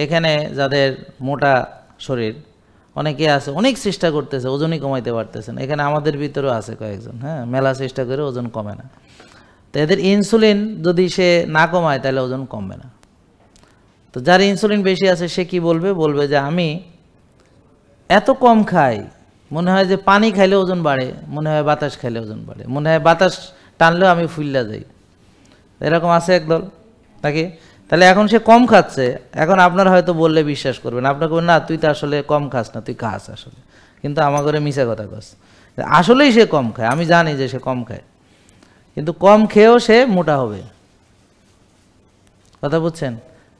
এখানে যাদের মোটা শরীর অনেকে আছে, অনেক চেষ্টা করতেছে, ওজনই কমাইতে পারতেছেন। এখানে আমাদের ভিতরেও আছে কয়েকজন, হ্যাঁ, মেলা চেষ্টা করে ওজন কমে না। তো এদের ইনসুলিন যদি সে না কমায় তাহলে ওজন কমবে না। তো যার ইনসুলিন বেশি আছে সে কি বলবে? বলবে যে আমি এত কম খাই, মনে হয় যে পানি খাইলে ওজন বাড়ে, মনে হয় বাতাস খাইলে ওজন বাড়ে, মনে হয় বাতাস টানলেও আমি ফুললা যাই। এরকম আছে একদল নাকি? তাহলে এখন সে কম খাচ্ছে, এখন আপনার হয়তো বললে বিশ্বাস করবেন, আপনাকে বলবেন না তুই তো আসলে কম খাস না, তুই খাস আসলে, কিন্তু আমার ঘরে মিশা কথা কস। আসলেই সে কম খায়, আমি জানি যে সে কম খায়, কিন্তু কম খেয়েও সে মোটা হবে। কথা বুঝছেন?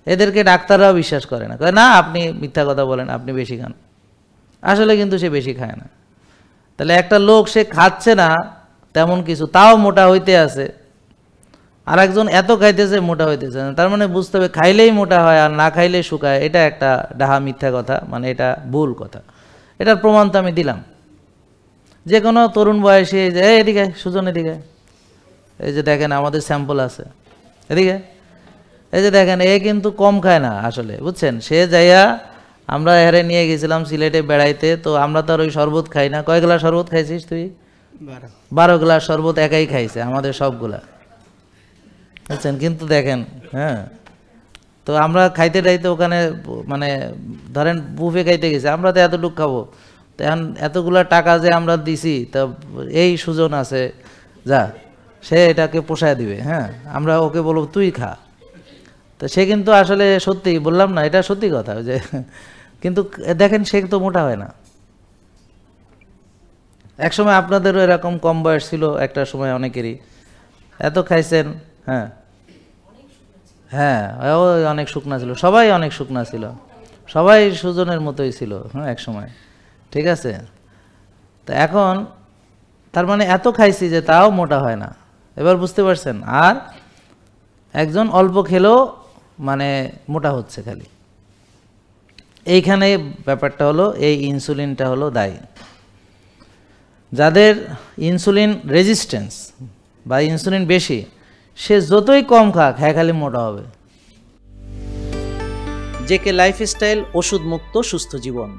এদেরকে ডাক্তাররাও বিশ্বাস করে না, কয় না আপনি মিথ্যা কথা বলেন, আপনি বেশি খান। আসলে কিন্তু সে বেশি খায় না। তাহলে একটা লোক সে খাচ্ছে না তেমন কিছু, তাও মোটা হইতে আছে, আর একজন এত খাইতেছে মোটা হইতেছে না। তার মানে বুঝতে হবে খাইলেই মোটা হয় আর না খাইলেই শুকায়, এটা একটা ডাহা মিথ্যা কথা, মানে এটা ভুল কথা। এটার প্রমাণ তো আমি দিলাম। যে কোনো তরুণ বয়সে যে এদিকে সুজন, এদিকে এই যে দেখেন আমাদের স্যাম্পল আছে, এদিকে এই যে দেখেন, এ কিন্তু কম খায় না আসলে, বুঝছেন? সে যাইয়া আমরা এহারে নিয়ে গেছিলাম সিলেটে বেড়াইতে, তো আমরা তো আর ওই শরবত খাই না। কয় গ্লাস শরবত খাইছিস তুই? 12 গ্লাস শরবত একাই খাইছে আমাদের সবগুলা, বুঝছেন? কিন্তু দেখেন, হ্যাঁ, তো আমরা খাইতে টাইতে ওখানে মানে ধরেন বুফে খাইতে গেছি, আমরা তো এতটুকু খাবো, তো এখন এতগুলা টাকা যে আমরা দিছি, তা এই সুজন আছে যা, সে এটাকে পোষায় দিবে, হ্যাঁ, আমরা ওকে বলবো তুই খা। তো সে কিন্তু আসলে সত্যি বললাম না, এটা সত্যি কথা যে, কিন্তু দেখেন সে তো মোটা হয় না। একসময় আপনাদেরও এরকম কম বয়স ছিল একটা সময়, অনেকেরই এত খাইছেন, হ্যাঁ হ্যাঁ, ও অনেক শুকনা ছিল, সবাই অনেক শুকনা ছিল, সবাই সুজনের মতোই ছিল, হ্যাঁ, এক সময়, ঠিক আছে? তো এখন তার মানে এত খাইছি যে তাও মোটা হয় না, এবার বুঝতে পারছেন? আর একজন অল্প খেলেও মানে মোটা হচ্ছে খালি। এইখানে ব্যাপারটা হলো এই ইনসুলিনটা হলো দায়ী। যাদের ইনসুলিন রেজিস্ট্যান্স বা ইনসুলিন বেশি, সে যতই কম খাক হ্যাঁ খালি মোটা হবে। জেকে লাইফস্টাইল, ওষুধ মুক্ত সুস্থ জীবন।